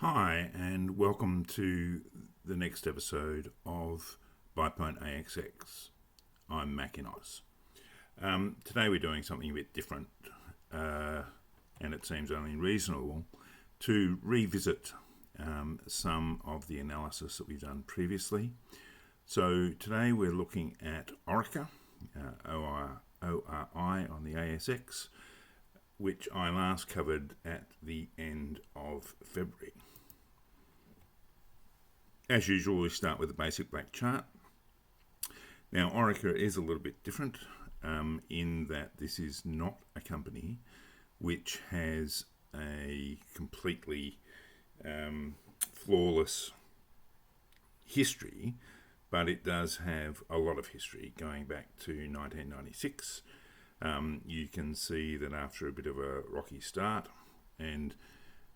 Hi, and welcome to the next episode of BuyPoint ASX. I'm Mac in Oz. Today we're doing something a bit different, and it seems only reasonable to revisit some of the analysis that we've done previously. So today we're looking at Orica, ORI on the ASX, which I last covered at the end of February. As usual, we start with a basic black chart. Now, Orica is a little bit different in that this is not a company which has a completely flawless history, but it does have a lot of history going back to 1996. You can see that after a bit of a rocky start, and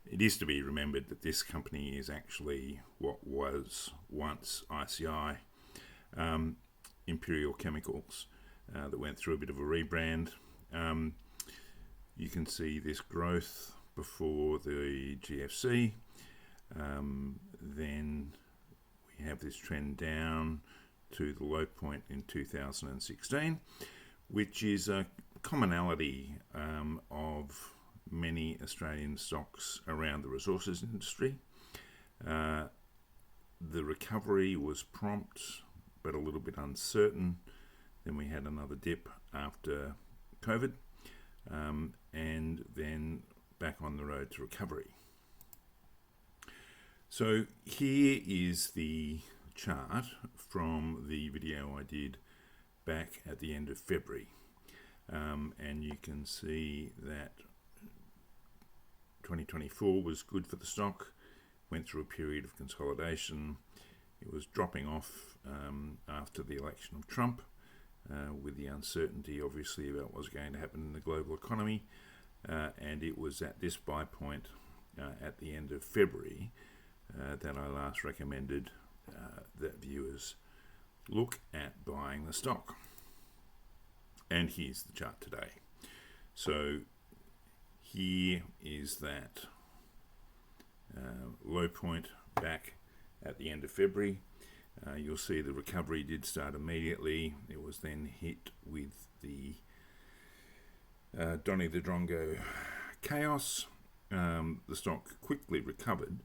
it is to be remembered that this company is actually what was once ICI, Imperial Chemicals, that went through a bit of a rebrand. You can see this growth before the GFC. Then we have this trend down to the low point in 2016, which is a commonality of many Australian stocks around the resources industry. The recovery was prompt but a little bit uncertain. Then we had another dip after COVID, and then back on the road to recovery. So here is the chart from the video I did back at the end of February, and you can see that 2024 was good for the stock, went through a period of consolidation. It was dropping off after the election of Trump, with the uncertainty obviously about what was going to happen in the global economy, and it was at this buy point at the end of February that I last recommended that viewers look at buying the stock. And here's the chart today. So here is that low point back at the end of February. You'll see the recovery did start immediately. It was then hit with the Donny the Drongo chaos. The stock quickly recovered,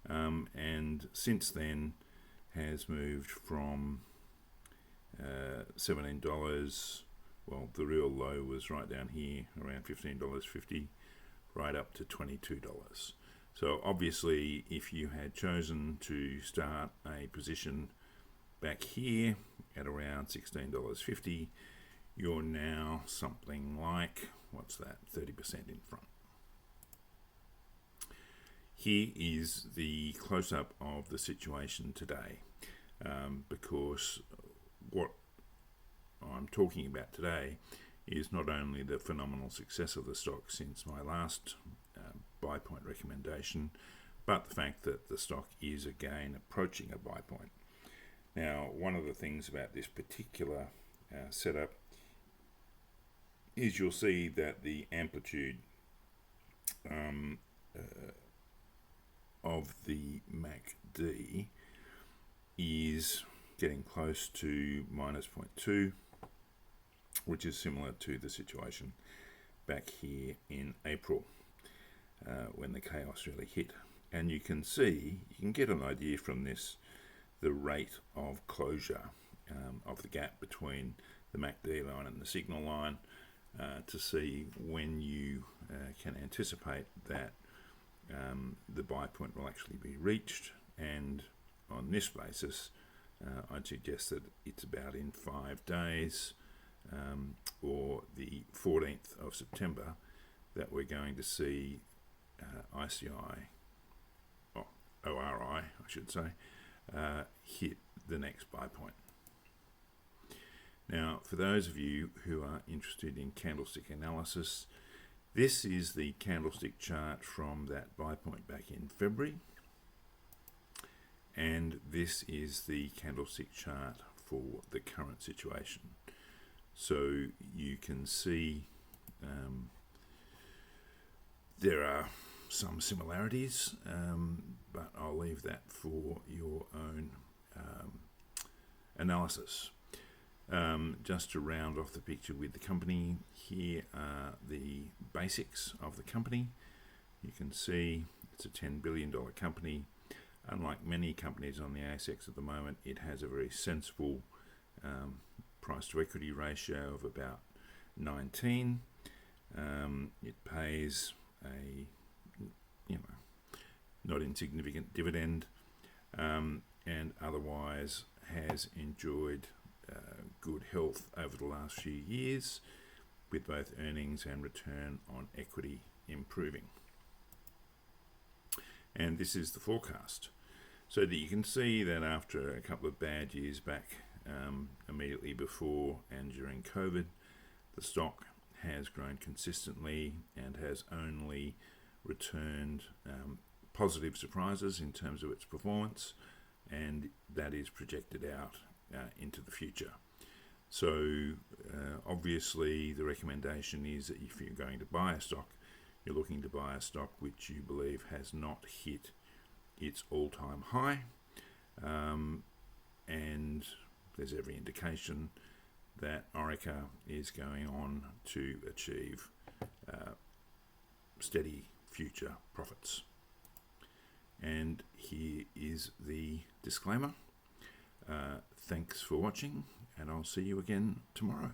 and since then has moved from $17. Well, the real low was right down here, around $15.50, right up to $22. So obviously, if you had chosen to start a position back here at around $16.50, you're now something like, 30% in front. Here is the close-up of the situation today, because what I'm talking about today is not only the phenomenal success of the stock since my last buy point recommendation, but the fact that the stock is again approaching a buy point. Now, one of the things about this particular setup is you'll see that the amplitude of the MACD is getting close to minus 0.2, which is similar to the situation back here in April when the chaos really hit. And you can get an idea from this, the rate of closure of the gap between the MACD line and the signal line, to see when you can anticipate that the buy point will actually be reached. And on this basis, I'd suggest that it's about in 5 days, or the 14th of September, that we're going to see ICI, or ORI, I should say, hit the next buy point. Now, for those of you who are interested in candlestick analysis, this is the candlestick chart from that buy point back in February, and this is the candlestick chart for the current situation. So you can see there are some similarities, but I'll leave that for your own analysis. Just to round off the picture with the company, here are the basics of the company. You can see it's a $10 billion company. Unlike many companies on the ASX at the moment, it has a very sensible price to equity ratio of about 19. It pays a not insignificant dividend, and otherwise has enjoyed good health over the last few years, with both earnings and return on equity improving. And this is the forecast, so that you can see that after a couple of bad years back, immediately before and during COVID, the stock has grown consistently and has only returned positive surprises in terms of its performance, and that is projected out into the future. So obviously the recommendation is that if you're going to buy a stock, you're looking to buy a stock which you believe has not hit its all-time high, and there's every indication that Orica is going on to achieve steady future profits. And here is the disclaimer. Thanks for watching, and I'll see you again tomorrow.